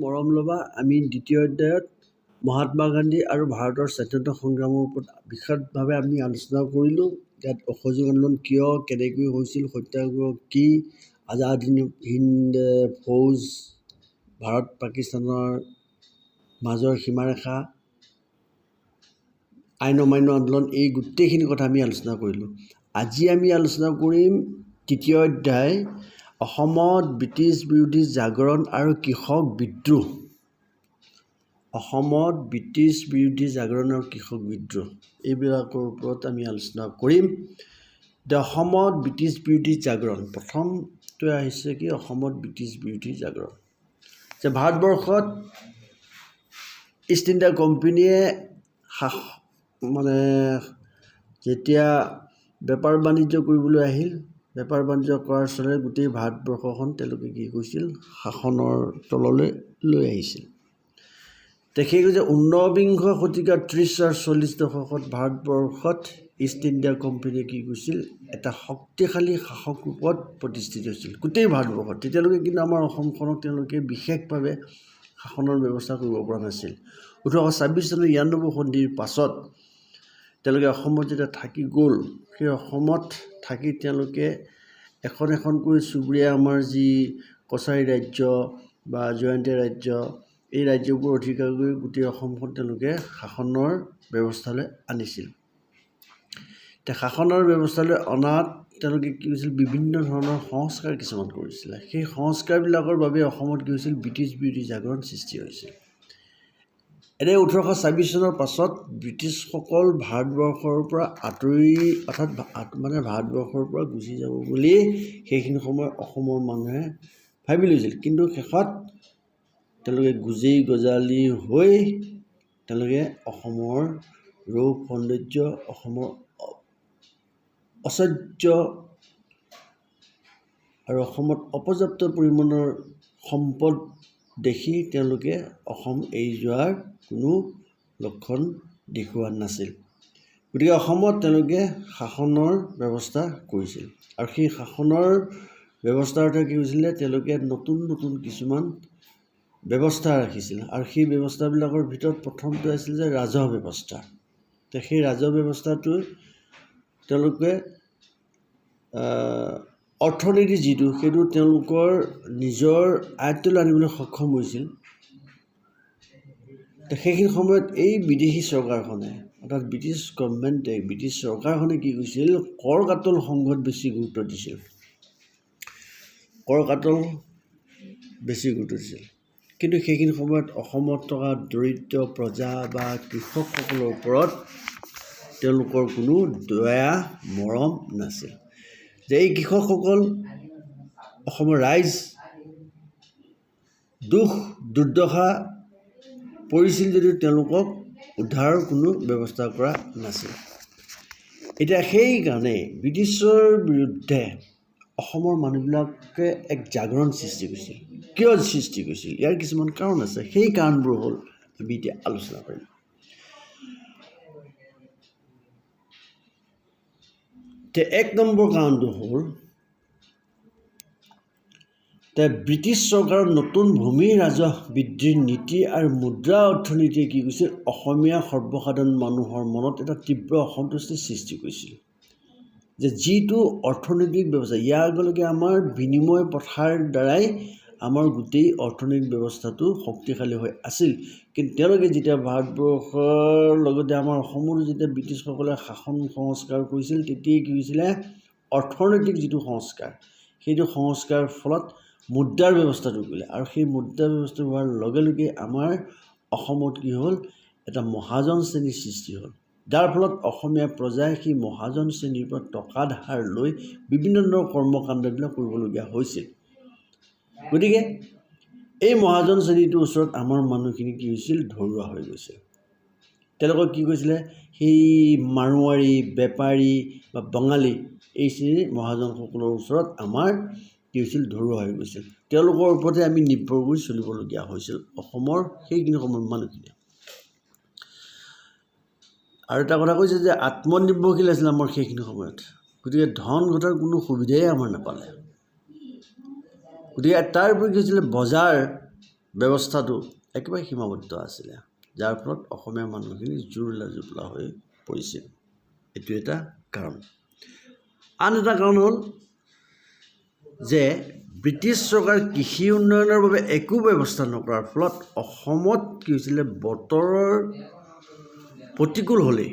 মৰম ল'বা আমি দ্বিতীয় অধ্যায়ত মহাত্মা গান্ধী আৰু ভাৰতৰ স্বাধীনতা সংগ্ৰামৰ ওপৰত বিশদভাৱে আমি আলোচনা কৰিলোঁ। ইয়াত অসহযোগ আন্দোলন কিয় কেনেকৈ হৈছিল, সত্যাগ্ৰহ কি, আজাদ হিন্দ ফৌজ, ভাৰত পাকিস্তানৰ মাজৰ সীমাৰেখা, আইন অমান্য আন্দোলন, এই গোটেইখিনি কথা আমি আলোচনা কৰিলোঁ। আজি আমি আলোচনা কৰিম তৃতীয় অধ্যায় অসমত ব্ৰিটিছ বিৰোধী জাগৰণ আৰু কৃষক বিদ্ৰোহ। অসমত ব্ৰিটিছ বিৰোধী জাগৰণ আৰু কৃষক বিদ্ৰোহ এইবিলাকৰ ওপৰত আমি আলোচনা কৰিম। অসমত ব্ৰিটিছ বিৰোধী জাগৰণ, প্ৰথমটো আহিছে কি অসমত ব্ৰিটিছ বিৰোধী জাগৰণ। যে ভাৰতবৰ্ষত ইষ্ট ইণ্ডিয়া কোম্পানীয়ে যেতিয়া বেপাৰ বাণিজ্য কৰিবলৈ আহিল, বেপাৰ বাণিজ্য কৰাৰ চলে গোটেই ভাৰতবৰ্ষখন তেওঁলোকে কি কৰিছিল, শাসনৰ তললৈ লৈ আহিছিল। সেই কৈছে 19বিংশ শতিকাৰ 30 আৰু 40 দশকত ভাৰতবৰ্ষত ইষ্ট ইণ্ডিয়া কোম্পানীয়ে কি কৰিছিল, এটা শক্তিশালী শাসক ৰূপত প্ৰতিষ্ঠিত হৈছিল গোটেই ভাৰতবৰ্ষত। তেতিয়ালৈকে কিন্তু আমাৰ অসমখনক তেওঁলোকে বিশেষভাৱে শাসনৰ ব্যৱস্থা কৰিব পৰা নাছিল। 1826 চনৰ 92 সন্ধিৰ পাছত তেওঁলোকে অসমত যেতিয়া থাকি গ'ল, সেই অসমত থাকি তেওঁলোকে এখন এখনকৈ চুবুৰীয়া আমাৰ যি কছাৰী ৰাজ্য বা জয়ন্তীয়া ৰাজ্য, এই ৰাজ্যবোৰ অধিকাৰ কৰি গোটেই অসমখন তেওঁলোকে শাসনৰ ব্যৱস্থালৈ আনিছিল। শাসনৰ ব্যৱস্থালৈ অনাত তেওঁলোকে কি হৈছিল, বিভিন্ন ধৰণৰ সংস্কাৰ কিছুমান কৰিছিলে। সেই সংস্কাৰবিলাকৰ বাবে অসমত কি হৈছিল, ব্ৰিটিছ বিৰোধী জাগৰণ সৃষ্টি হৈছিল। এনে 1826 চনৰ পাছত ব্ৰিটিছসকল ভাৰতবৰ্ষৰ পৰা অৰ্থাৎ ভাৰতবৰ্ষৰ পৰা গুচি যাব বুলি সেইখিনি সময়ত অসমৰ মানুহে ভাবি লৈছিল। কিন্তু শেষত তেওঁলোকে গুজেই গজালি হৈ তেওঁলোকে অসমৰ ৰূপ সৌন্দৰ্য, অসমৰ ঐশ্বৰ্য আৰু অসমত অপৰ্যাপ্ত পৰিমাণৰ সম্পদ দেখি তেওঁলোকে অসম এৰি যোৱাৰ কোনো লক্ষণ দেখুওৱা নাছিল। গতিকে অসমত তেওঁলোকে শাসনৰ ব্যৱস্থা কৰিছিল আৰু সেই শাসনৰ ব্যৱস্থাৰ অৰ্থে কি হৈছিলে, তেওঁলোকে নতুন নতুন কিছুমান ব্যৱস্থা ৰাখিছিল আৰু সেই ব্যৱস্থাবিলাকৰ ভিতৰত প্ৰথমটো আছিল যে ৰাজহ ব্যৱস্থা। সেই ৰাজহ ব্যৱস্থাটো তেওঁলোকে অৰ্থনীতি যিটো সেইটো তেওঁলোকৰ নিজৰ আয়ত্তলৈ আনিবলৈ সক্ষম হৈছিল। সেইখিনি সময়ত এই বিদেশী চৰকাৰখনে অৰ্থাৎ ব্ৰিটিছ গভৰ্ণমেণ্টে, ব্ৰিটিছ চৰকাৰখনে কি কৰিছিল, কৰ কাটল সংঘত বেছি গুৰুত্ব দিছিল। কৰ কাটল বেছি গুৰুত্ব দিছিল। কিন্তু সেইখিনি সময়ত অসমত থকা দৰিদ্ৰ প্ৰজা বা কৃষকসকলৰ ওপৰত তেওঁলোকৰ কোনো দয়া মৰম নাছিল। যে এই কৃষকসকল অসমৰ ৰাইজ দুখ দুৰ্দশা পৰিছিল যদিও তেওঁলোকক উদ্ধাৰৰ কোনো ব্যৱস্থা কৰা নাছিল। এতিয়া সেইকাৰণে ব্ৰিটিছৰ বিৰুদ্ধে অসমৰ মানুহবিলাকে এক জাগৰণ সৃষ্টি কৰিছিল। কিয় সৃষ্টি কৰিছিল, ইয়াৰ কিছুমান কাৰণ আছে। সেই কাৰণবোৰ হ'ল আমি এতিয়া আলোচনা কৰিম। এক নম্বৰ কাৰণটো হ'ল ব্ৰিটিছ চৰকাৰৰ নতুন ভূমি ৰাজহ বৃদ্ধিৰ নীতি আৰু মুদ্ৰা অৰ্থনীতিয়ে কি কৰিছিল, অসমীয়া সৰ্বসাধাৰণ মানুহৰ মনত এটা তীব্ৰ অসন্তুষ্টিৰ সৃষ্টি কৰিছিল। যে যিটো অৰ্থনৈতিক ব্যৱস্থা, ইয়াৰ আগলৈকে আমাৰ বিনিময় প্ৰথাৰ দ্বাৰাই আমাৰ গোটেই অৰ্থনৈতিক ব্যৱস্থাটো শক্তিশালী হৈ আছিল। কিন্তু তেওঁলোকে যেতিয়া ভাৰতবৰ্ষৰ লগতে আমাৰ অসমতো যেতিয়া ব্ৰিটিছসকলে শাসন সংস্কাৰ কৰিছিল, তেতিয়াই কি হৈছিলে, অৰ্থনৈতিক যিটো সংস্কাৰ, সেইটো সংস্কাৰৰ ফলত মুদ্ৰাৰ ব্যৱস্থাটো কৰিলে আৰু সেই মুদ্ৰা ব্যৱস্থা হোৱাৰ লগে লগে আমাৰ অসমত কি হ'ল, এটা মহাজন শ্ৰেণীৰ সৃষ্টি হ'ল। যাৰ ফলত অসমীয়া প্ৰজাই সেই মহাজন শ্ৰেণীৰ পৰা টকা ধাৰ লৈ বিভিন্ন ধৰণৰ কৰ্মকাণ্ডবিলাক কৰিবলগীয়া হৈছিল। গতিকে এই মহাজন শ্ৰেণীটোৰ ওচৰত আমাৰ মানুহখিনি কি হৈছিল, ধৰুৱা হৈ গৈছিল। তেওঁলোকক কি কৈছিলে, সেই মাৰোৱাৰী, বেপাৰী বা বঙালী এই শ্ৰেণীৰ মহাজনসকলৰ ওচৰত আমাৰ কি হৈছিল, ধৰুৱা হৈ গৈছিল। তেওঁলোকৰ ওপৰতে আমি নিৰ্ভৰ কৰি চলিবলগীয়া হৈছিল অসমৰ সেইখিনি সময়ৰ মানুহখিনিয়ে। আৰু এটা কথা কৈছে যে আত্মনিৰ্ভৰশীল আছিল আমাৰ সেইখিনি সময়ত। গতিকে ধন ঘটাৰ কোনো সুবিধাই আমাৰ নাপালে। গতিকে তাৰ উপৰি কি হৈছিলে, বজাৰ ব্যৱস্থাটো একেবাৰে সীমাবদ্ধ আছিলে, যাৰ ফলত অসমীয়া মানুহখিনি জুৰুলা জুপলা হৈ পৰিছিল। এইটো এটা কাৰণ। আন এটা কাৰণ হ'ল যে ব্ৰিটিছ চৰকাৰ কৃষি উন্নয়নৰ বাবে একো ব্যৱস্থা নকৰাৰ ফলত অসমত কি হৈছিলে, বতৰৰ প্ৰতিকূল হ'লেই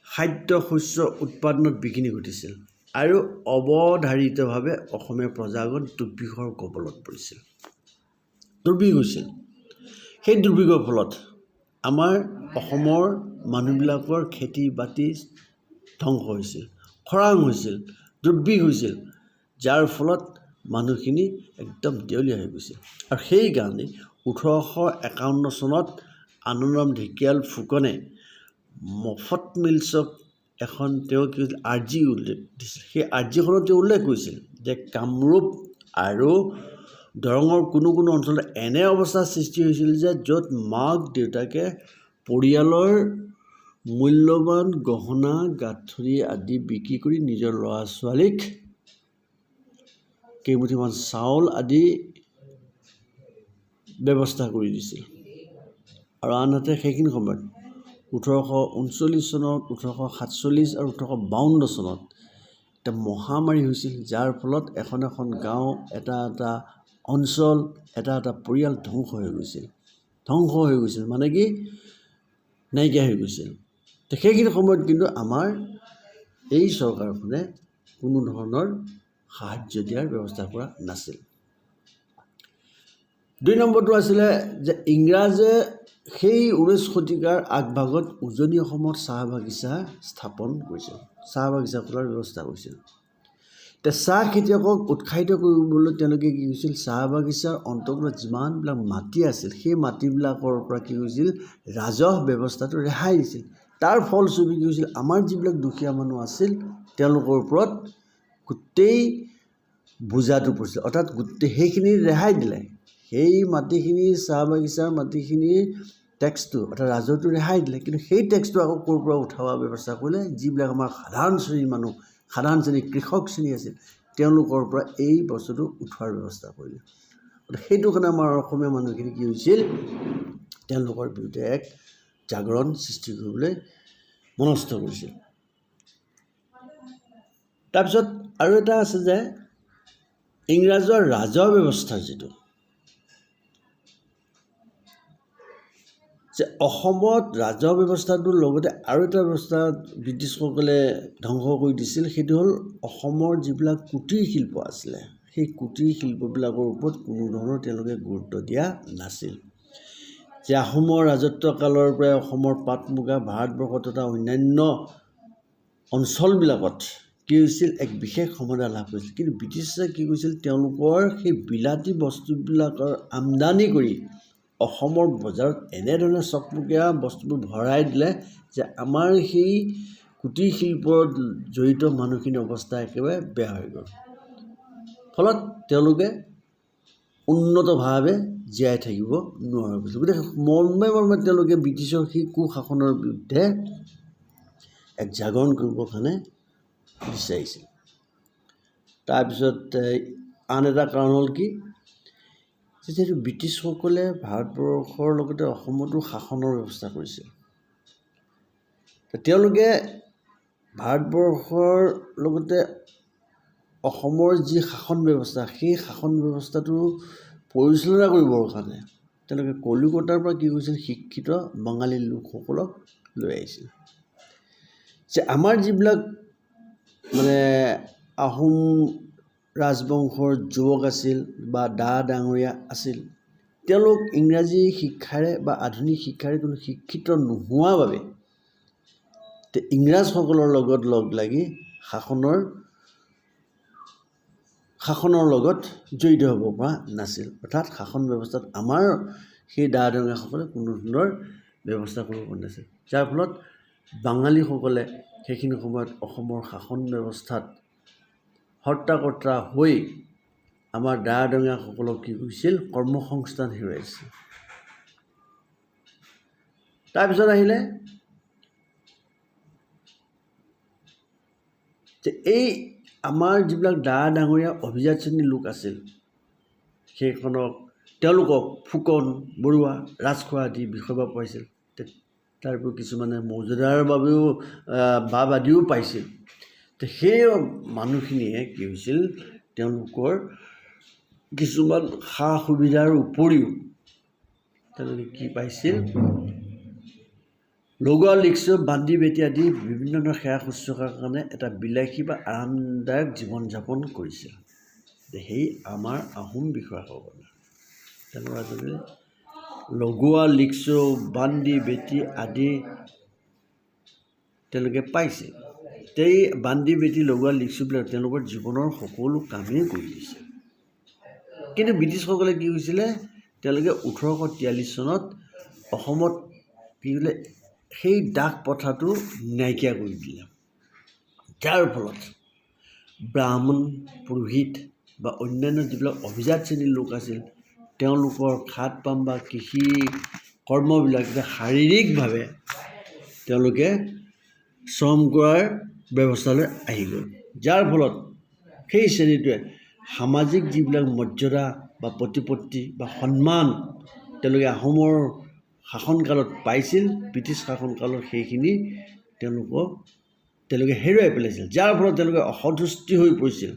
খাদ্য শস্য উৎপাদনত বিঘিনি ঘটিছিল আৰু অৱধাৰিতভাৱে অসমীয়া প্ৰজাগণ দুৰ্ভিক্ষৰ কবলত পৰিছিল, দুৰ্ভিক্ষ হৈছিল। সেই দুৰ্ভিক্ষৰ ফলত আমাৰ অসমৰ মানুহবিলাকৰ খেতি বাতি ধ্বংস হৈছিল, খৰাং হৈছিল, দুৰ্ভিক্ষ হৈছিল, যাৰ ফলত মানুহখিনি একদম দেউলীয়া হৈ গৈছিল। আৰু সেইকাৰণে 1851 চনত আনন্দৰাম ঢেকীয়াল ফুকনে মফত মিলছক এখন তেওঁ কি হৈছিল, আৰ্জি উল্লেখ দিছিল। সেই আৰ্জিখনত তেওঁ উল্লেখ কৰিছিল যে কামৰূপ আৰু দৰঙৰ কোনো কোনো অঞ্চলত এনে অৱস্থাৰ সৃষ্টি হৈছিল যে য'ত মাক দেউতাকে পৰিয়ালৰ মূল্যৱান গহনা গাঁঠৰি আদি বিক্ৰী কৰি নিজৰ ল'ৰা ছোৱালীক কেইমুঠিমান চাউল আদি ব্যৱস্থা কৰি দিছিল। আৰু আনহাতে সেইখিনি সময়ত 1839 চনত, 1847 আৰু 1852 চনত এটা মহামাৰী হৈছিল, যাৰ ফলত এখন এখন গাঁও, এটা এটা অঞ্চল, এটা এটা পৰিয়াল ধ্বংস হৈ গৈছিল, মানে কি নাইকিয়া হৈ গৈছিল। তো সেইখিনি সময়ত কিন্তু আমাৰ এই চৰকাৰখনে কোনো ধৰণৰ সাহাৰ্য দিয়াৰ ব্যৱস্থা কৰা নাছিল। 2 নম্বৰটো আছিলে যে ইংৰাজে সেই 19 শতিকাৰ আগভাগত উজনি অসমত চাহ বাগিচা স্থাপন কৰিছিল, চাহ বাগিচা খোলাৰ ব্যৱস্থা কৰিছিল। এতিয়া চাহ খেতিয়কক উৎসাহিত কৰিবলৈ তেওঁলোকে কি কৰিছিল, চাহ বাগিচাৰ অন্তৰ্গত যিমানবিলাক মাটি আছিল সেই মাটিবিলাকৰ পৰা কি হৈছিল, ৰাজহ ব্যৱস্থাটো ৰেহাই দিছিল। তাৰ ফলস্বৰূপে কি হৈছিল, আমাৰ যিবিলাক দুখীয়া মানুহ আছিল তেওঁলোকৰ ওপৰত গোটেই বোজাটো পৰিছিল, অৰ্থাৎ গোটেই সেইখিনি ৰেহাই দিলে। সেই মাটিখিনি, চাহ বাগিচাৰ মাটিখিনিৰ টেক্সটো অৰ্থাৎ ৰাজহটো ৰেহাই দিলে, কিন্তু সেই টেক্সটো আকৌ ক'ৰ পৰা উঠাবৰ ব্যৱস্থা কৰিলে, যিবিলাক আমাৰ সাধাৰণ শ্ৰেণীৰ মানুহ, সাধাৰণ শ্ৰেণীৰ কৃষক শ্ৰেণী আছিল তেওঁলোকৰ পৰা এই বস্তুটো উঠোৱাৰ ব্যৱস্থা কৰিলে। সেইটো কাৰণে আমাৰ অসমীয়া মানুহখিনি কি হৈছিল, তেওঁলোকৰ বিৰুদ্ধে এক জাগৰণ সৃষ্টি কৰিবলৈ মনস্থ কৰিছিল। তাৰপিছত আৰু এটা আছে যে ইংৰাজৰ ৰাজহ ব্যৱস্থাৰ যিটো যে অসমত ৰাজহ ব্যৱস্থাটোৰ লগতে আৰু এটা ব্যৱস্থা ব্ৰিটিছসকলে ধ্বংস কৰি দিছিল, সেইটো হ'ল অসমৰ যিবিলাক কুটীৰ শিল্প আছিলে সেই কুটীৰ শিল্পবিলাকৰ ওপৰত কোনো ধৰণৰ তেওঁলোকে গুৰুত্ব দিয়া নাছিল। যে আহোমৰ ৰাজত্ব কালৰ পৰাই অসমৰ পাট মুগা ভাৰতবৰ্ষ তথা অন্যান্য অঞ্চলবিলাকত কি হৈছিল, এক বিশেষ সমাদৰ লাভ কৰিছিল। কিন্তু ব্ৰিটিছে কি কৰিছিল, তেওঁলোকৰ সেই বিলাতী বস্তুবিলাকৰ আমদানি কৰি অসমৰ বজাৰত এনেধৰণে চকমকীয়া বস্তুবোৰ ভৰাই দিলে যে আমাৰ সেই কুটীৰ শিল্পত জড়িত মানুহখিনিৰ অৱস্থা একেবাৰে বেয়া হৈ গ'ল। ফলত তেওঁলোকে উন্নতভাৱে জীয়াই থাকিব নোৱাৰা হৈছিল। গতিকে মৰ্মে মৰ্মে তেওঁলোকে ব্ৰিটিছৰ সেই কুশাসনৰ বিৰুদ্ধে এক জাগৰণ কৰিবৰ কাৰণে বিচাৰিছিল। তাৰপিছত আন এটা কাৰণ হ'ল কি, যিহেতু ব্ৰিটিছসকলে ভাৰতবৰ্ষৰ লগতে অসমতো শাসনৰ ব্যৱস্থা কৰিছিল, তেওঁলোকে ভাৰতবৰ্ষৰ লগতে অসমৰ যি শাসন ব্যৱস্থা সেই শাসন ব্যৱস্থাটো পৰিচালনা কৰিবৰ কাৰণে তেওঁলোকে কলিকতাৰ পৰা কি কৰিছিল, শিক্ষিত বাঙালী লোকসকলক লৈ আহিছিল। যে আমাৰ যিবিলাক মানে আহোম ৰাজবংশৰ যুৱক আছিল বা ডা ডাঙৰীয়া আছিল, তেওঁলোক ইংৰাজী শিক্ষাৰে বা আধুনিক শিক্ষাৰে কোনো শিক্ষিত নোহোৱা বাবে ইংৰাজসকলৰ লগত লগ লাগি শাসনৰ লগত জড়িত হ'ব পৰা নাছিল। অৰ্থাৎ শাসন ব্যৱস্থাত আমাৰ সেই ডা ডাঙৰীয়াসকলে কোনো ধৰণৰ ব্যৱস্থা কৰিব পৰা নাছিল, যাৰ ফলত বাঙালীসকলে সেইখিনি সময়ত অসমৰ শাসন ব্যৱস্থাত হৰ্তাকৰ্তা হৈ আমাৰ ডা ডাঙৰীয়াসকলক কি কৰিছিল, কৰ্মসংস্থান হেৰুৱাইছিল। তাৰপিছত আহিলে যে এই আমাৰ যিবিলাক ডা ডাঙৰীয়া অভিজাত শ্ৰেণীৰ লোক আছিল সেইখনক তেওঁলোকক ফুকন বৰুৱা ৰাজখোৱা আদি বিষয়বা পাইছিল। তাৰ উপৰিও কিছুমানে মৌজাদাৰ বাবেও বাব আদিও পাইছিল। সেই মানুহখিনিয়ে কি হৈছিল, তেওঁলোকৰ কিছুমান সা সুবিধাৰ উপৰিও তেওঁলোকে কি পাইছিল, লগোৱা লিক্স বান্ধি বেটি আদি বিভিন্ন ধৰণৰ সেৱা শুশ্ৰূষাৰ কাৰণে এটা বিলাসী বা আৰামদায়ক জীৱন যাপন কৰিছিল। সেই আমাৰ আহোম বিষয়াসকলে তেওঁলোকে লগোৱা লিক্স বান্ধি বেটি আদি তেওঁলোকে পাইছিল। এই বান্ধি বেটি লগোৱা লিক্সবিলাক তেওঁলোকৰ জীৱনৰ সকলো কামেই কৰি দিছিল। কিন্তু ব্ৰিটিছসকলে কি হৈছিলে, তেওঁলোকে 1843 চনত অসমত কি কৰিলে, সেই দাস প্ৰথাটো নাইকিয়া কৰি দিলে। যাৰ ফলত ব্ৰাহ্মণ পুৰোহিত বা অন্যান্য যিবিলাক অভিজাত শ্ৰেণীৰ লোক আছিল, তেওঁলোকৰ খাত পাম বা কৃষি কৰ্মবিলাক শাৰীৰিকভাৱে তেওঁলোকে শ্ৰম কৰাৰ ব্যৱস্থালৈ আহিলে। যাৰ ফলত সেই শ্ৰেণীটোৱে সামাজিক যিবিলাক মৰ্যাদা বা প্ৰতিপত্তি বা সন্মান তেওঁলোকে আহোমৰ শাসনকালত পাইছিল, ব্ৰিটিছ শাসনকালত সেইখিনি তেওঁলোকে হেৰুৱাই পেলাইছিল। যাৰ ফলত তেওঁলোকে অসন্তুষ্টি হৈ পৰিছিল।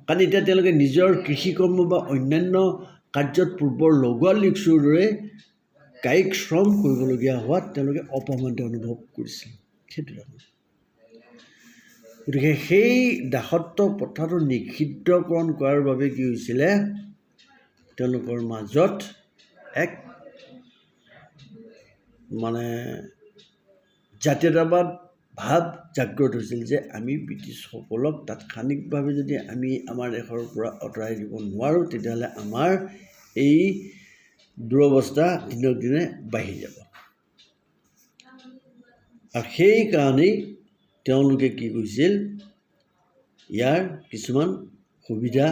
কাৰণ এতিয়া তেওঁলোকে নিজৰ কৃষিকৰ্ম বা অন্যান্য কাৰ্যত পূৰ্বৰ লগোৱা লিক্সৰ দৰে কায়িক শ্ৰম কৰিবলগীয়া হোৱাত তেওঁলোকে অপমানিত অনুভৱ কৰিছিল। সেইটো গতিকে সেই দাসত্ব প্ৰথাটো নিষিদ্ধকৰণ কৰাৰ বাবে কি হৈছিলে, তেওঁলোকৰ মাজত এক জাতীয়তাবাদ ভাৱ জাগ্ৰত হৈছিল যে আমি ব্ৰিটিছসকলক তাৎক্ষণিকভাৱে যদি আমি আমাৰ দেশৰ পৰা আঁতৰাই দিব নোৱাৰোঁ, তেতিয়াহ'লে আমাৰ এই দুৰৱস্থা দিনক দিনে বাঢ়ি যাব। আৰু সেইকাৰণেই তেওঁলোকে কি কৰিছিল, ইয়াৰ কিছুমান সুবিধা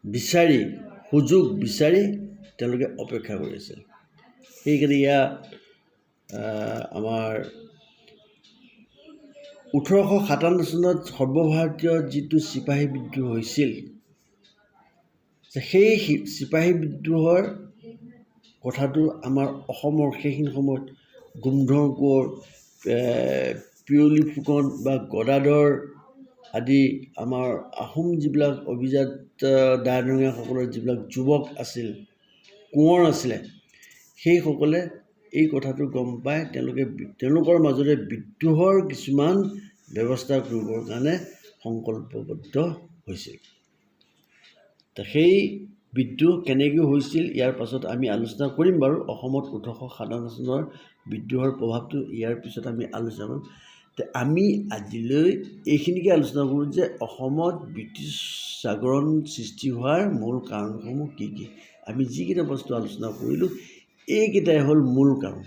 বিচাৰি সুযোগ বিচাৰি তেওঁলোকে অপেক্ষা কৰি আছিল। সেইকাৰণে আমাৰ 1857 চনত সৰ্বভাৰতীয় যিটো চিপাহী বিদ্ৰোহ হৈছিল, সেই চিপাহী বিদ্ৰোহৰ কথাটো আমাৰ অসমৰ সেইখিনি সময়ত গোমধৰ কোঁৱৰ, পিয়লি ফুকন বা গদাধৰ আদি আমাৰ আহোম যিবিলাক অভিজাত দাৰঙীয়াসকলৰ যিবিলাক যুৱক আছিল, কোঁৱৰ আছিলে, সেইসকলে এই কথাটো গম পাই তেওঁলোকৰ মাজতে বিদ্ৰোহৰ কিছুমান ব্যৱস্থা কৰিবৰ কাৰণে সংকল্পবদ্ধ হৈছিল। সেই বিদ্ৰোহ কেনেকৈ হৈছিল ইয়াৰ পাছত আমি আলোচনা কৰিম বাৰু। অসমত 1857 চনৰ বিদ্ৰোহৰ প্ৰভাৱটো ইয়াৰ পিছত আমি আলোচনা কৰিম। আমি আজিলৈ এইখিনিকে আলোচনা কৰোঁ যে অসমত ব্ৰিটিছ জাগৰণ সৃষ্টি হোৱাৰ মূল কাৰণসমূহ কি কি। আমি যিকেইটা বস্তু আলোচনা কৰিলোঁ, এইকেইটাই হ'ল মূল কাৰণ।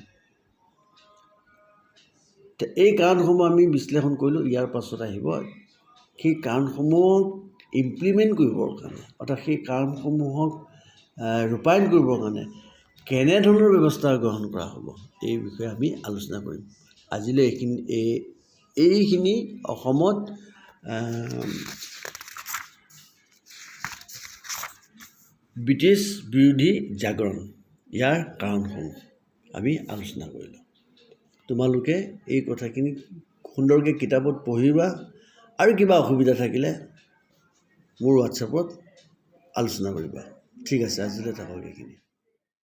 এই কাৰণসমূহ আমি বিশ্লেষণ কৰিলোঁ। ইয়াৰ পাছত আহিব সেই কাৰণসমূহক ইমপ্লিমেণ্ট কৰিবৰ কাৰণে, অৰ্থাৎ সেই কাৰণসমূহক ৰূপায়ণ কৰিবৰ কাৰণে কেনেধৰণৰ ব্যৱস্থা গ্ৰহণ কৰা হ'ব, এই বিষয়ে আমি আলোচনা কৰিম। আজিলৈ এইখিনি অসমত ব্ৰিটিছ বিৰোধী জাগৰণ, ইয়াৰ কাৰণসমূহ আমি আলোচনা কৰিলোঁ। তোমালোকে এই কথাখিনি সুন্দৰকৈ কিতাপত পঢ়িবা, আৰু কিবা অসুবিধা থাকিলে মোৰ হোৱাটছএপত আলোচনা কৰিবা। ঠিক আছে, আজিলৈ থাকক এইখিনি।